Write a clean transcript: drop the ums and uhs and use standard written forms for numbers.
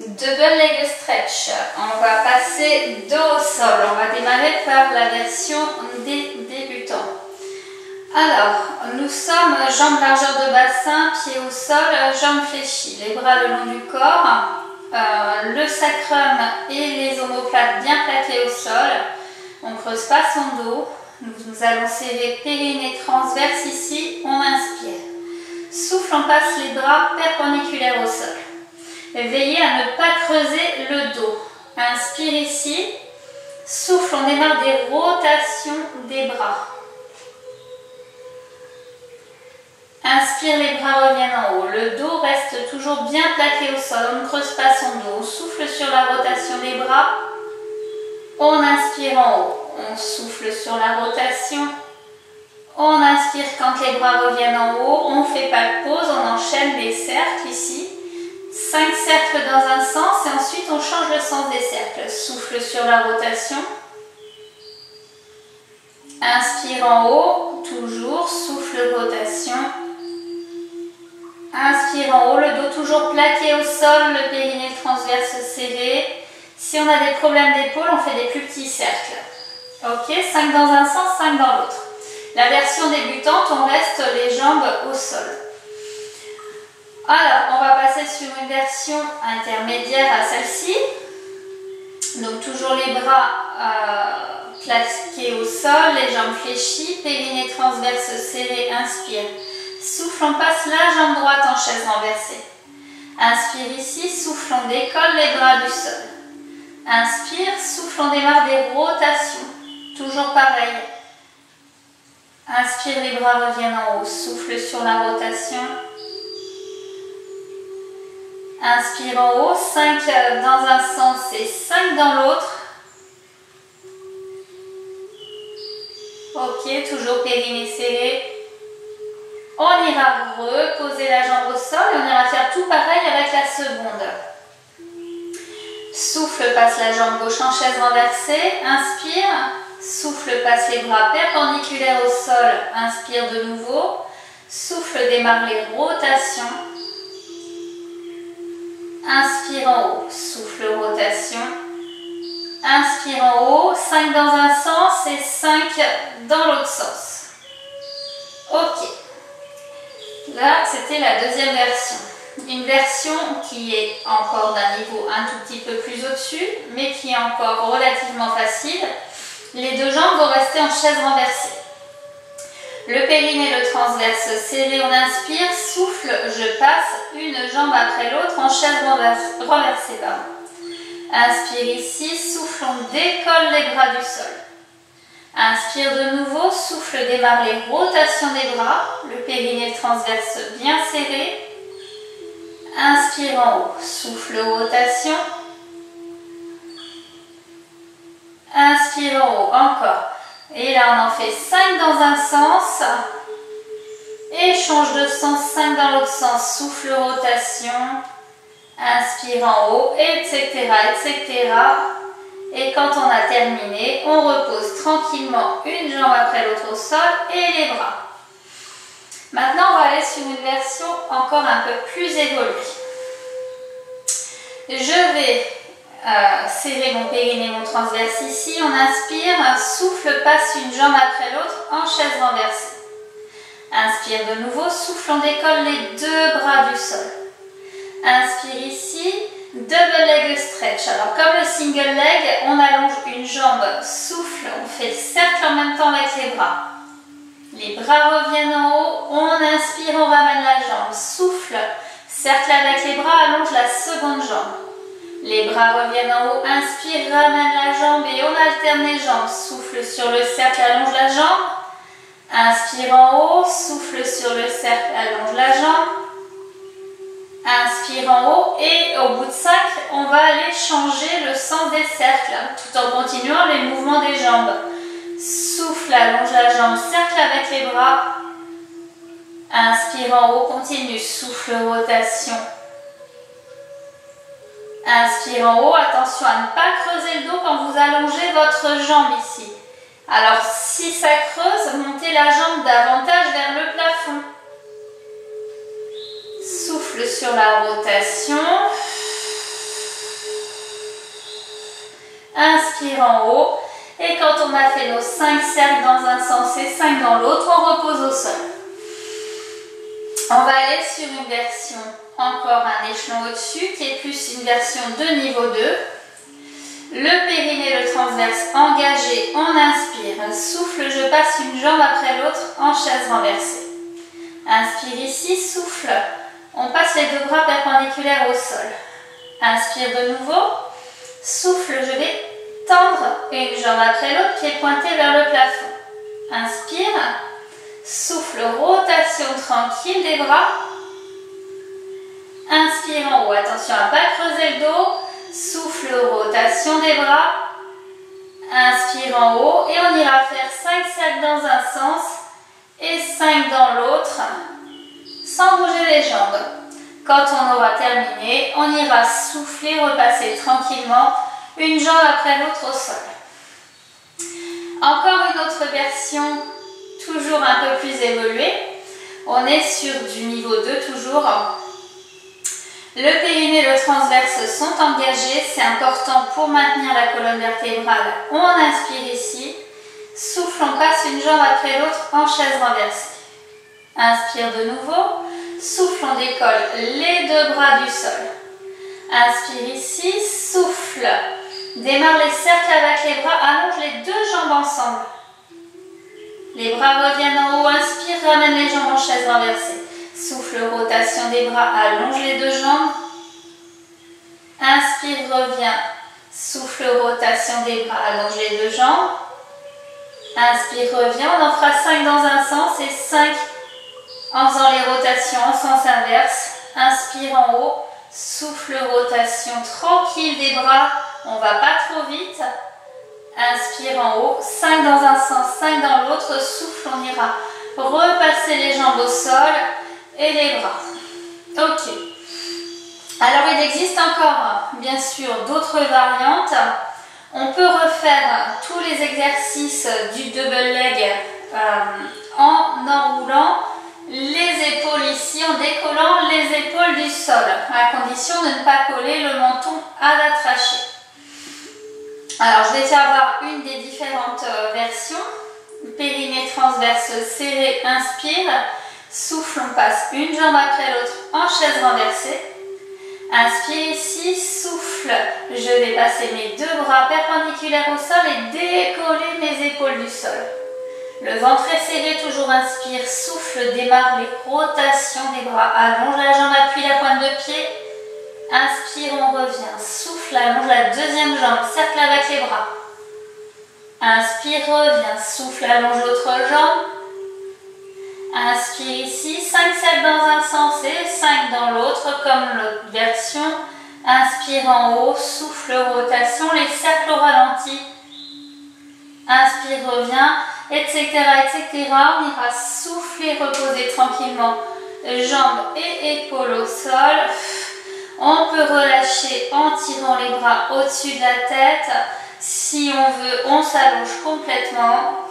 Double leg stretch. On va passer dos au sol. On va démarrer par la version des débutants. Alors, nous sommes jambes largeur de bassin, pieds au sol, jambes fléchies, les bras le long du corps, le sacrum et les omoplates bien plaqués au sol. On ne creuse pas son dos. Nous allons serrer périnée transverse ici. On inspire. Souffle, on passe les bras perpendiculaires au sol. Veillez à ne pas creuser le dos. Inspire ici. Souffle, on démarre des rotations des bras. Inspire, les bras reviennent en haut. Le dos reste toujours bien plaqué au sol. On ne creuse pas son dos. On souffle sur la rotation des bras. On inspire en haut. On souffle sur la rotation. On inspire quand les bras reviennent en haut. On ne fait pas de pause. On enchaîne les cercles ici. 5 cercles dans un sens et ensuite on change le sens des cercles. Souffle sur la rotation. Inspire en haut. Toujours. Souffle rotation. Inspire en haut, le dos toujours plaqué au sol, le périnée transverse serré. Si on a des problèmes d'épaule, on fait des plus petits cercles. Ok, 5 dans un sens, 5 dans l'autre. La version débutante, on reste les jambes au sol. Alors, on va passer sur une version intermédiaire à celle-ci. Donc toujours les bras plaqués au sol, les jambes fléchies, périnée transverse serré, inspire. Souffle, on passe la jambe droite en chaise renversée. Inspire ici, souffle, on décolle les bras du sol. Inspire, souffle, on démarre des rotations. Toujours pareil. Inspire, les bras reviennent en haut. Souffle sur la rotation. Inspire en haut, 5 dans un sens et 5 dans l'autre. Ok, toujours périnée serré. On ira reposer la jambe au sol et on ira faire tout pareil avec la seconde. Souffle, passe la jambe gauche en chaise renversée. Inspire. Souffle, passe les bras perpendiculaires au sol. Inspire de nouveau. Souffle, démarre les rotations. Inspire en haut. Souffle, rotation. Inspire en haut. 5 dans un sens et 5 dans l'autre sens. Ok. Là, c'était la deuxième version. Une version qui est encore d'un niveau un tout petit peu plus au-dessus, mais qui est encore relativement facile. Les deux jambes vont rester en chaise renversée. Le périnée, le transverse serré, on inspire, souffle, je passe une jambe après l'autre en chaise renversée. Inspire ici, souffle, on décolle les bras du sol. Inspire de nouveau, souffle, démarre les rotations des bras, le périnée transverse bien serré. Inspire en haut, souffle, rotation. Inspire en haut, encore. Et là, on en fait 5 dans un sens. Et change de sens, 5 dans l'autre sens, souffle, rotation. Inspire en haut, etc., etc. Et quand on a terminé, on repose tranquillement une jambe après l'autre au sol et les bras. Maintenant, on va aller sur une version encore un peu plus évoluée. Je vais serrer mon périnée, mon transverse ici. On inspire, souffle, passe une jambe après l'autre en chaise renversée. Inspire de nouveau, souffle, on décolle les deux bras du sol. Inspire ici. Double leg stretch. Alors comme le single leg, on allonge une jambe, souffle, on fait le cercle en même temps avec les bras. Les bras reviennent en haut, on inspire, on ramène la jambe, souffle, cercle avec les bras, allonge la seconde jambe. Les bras reviennent en haut, inspire, ramène la jambe et on alterne les jambes. Souffle sur le cercle, allonge la jambe. Inspire en haut, souffle sur le cercle, allonge la jambe. Inspire en haut et au bout de 5, on va aller changer le sens des cercles tout en continuant les mouvements des jambes. Souffle, allonge la jambe, cercle avec les bras. Inspire en haut, continue, souffle, rotation. Inspire en haut, attention à ne pas creuser le dos quand vous allongez votre jambe ici. Alors si ça creuse, montez la jambe davantage vers le plafond. Souffle sur la rotation. inspire en haut. Et quand on a fait nos 5 cercles dans un sens et 5 dans l'autre, on repose au sol. On va aller sur une version, encore un échelon au-dessus, qui est plus une version de niveau 2. Le périnée, le transverse engagé, on inspire, souffle, je passe une jambe après l'autre en chaise renversée. Inspire ici, souffle, on passe les deux bras perpendiculaires au sol. Inspire de nouveau, souffle, je vais tendre une jambe après l'autre, pied pointé vers le plafond. Inspire, souffle, rotation tranquille des bras. Inspire en haut, attention à ne pas creuser le dos. Souffle, rotation des bras. Inspire en haut et on ira faire 5 cercles dans un sens et 5 dans l'autre sans bouger les jambes. Quand on aura terminé, on ira souffler, repasser tranquillement une jambe après l'autre au sol. Encore une autre version, toujours un peu plus évoluée. On est sur du niveau 2 toujours. Le périnée et le transverse sont engagés, c'est important pour maintenir la colonne vertébrale. On inspire ici, souffle, on passe une jambe après l'autre en chaise renversée. Inspire de nouveau, souffle, on décolle les deux bras du sol. Inspire ici, souffle, démarre les cercles avec les bras, allonge les deux jambes ensemble. Les bras reviennent en haut, inspire, ramène les jambes en chaise renversée. Souffle, rotation des bras, allonge les deux jambes. Inspire, reviens. Souffle, rotation des bras, allonge les deux jambes. Inspire, reviens. On en fera 5 dans un sens et 5 en faisant les rotations en sens inverse. Inspire en haut. Souffle, rotation tranquille des bras. On ne va pas trop vite. Inspire en haut. 5 dans un sens, 5 dans l'autre. Souffle, on ira repasser les jambes au sol. Et les bras. Ok. Alors il existe encore, bien sûr, d'autres variantes. On peut refaire tous les exercices du double leg en enroulant les épaules ici, en décollant les épaules du sol, à condition de ne pas coller le menton à la trachée. Alors je vais faire voir une des différentes versions. Périnée transverse serré, inspire. Souffle, on passe une jambe après l'autre en chaise renversée. Inspire ici, souffle. Je vais passer mes deux bras perpendiculaires au sol et décoller mes épaules du sol. Le ventre est serré, toujours inspire, souffle, démarre les rotations des bras. Allonge la jambe, appuie la pointe de pied. Inspire, on revient. Souffle, allonge la deuxième jambe, cercle avec les bras. Inspire, revient. Souffle, allonge l'autre jambe. Inspire ici, 5 cercles dans un sens et 5 dans l'autre, comme l'autre version. Inspire en haut, souffle, rotation, les cercles au ralenti. Inspire, revient, etc., etc. On ira souffler, reposer tranquillement, jambes et épaules au sol. On peut relâcher en tirant les bras au-dessus de la tête. Si on veut, on s'allonge complètement.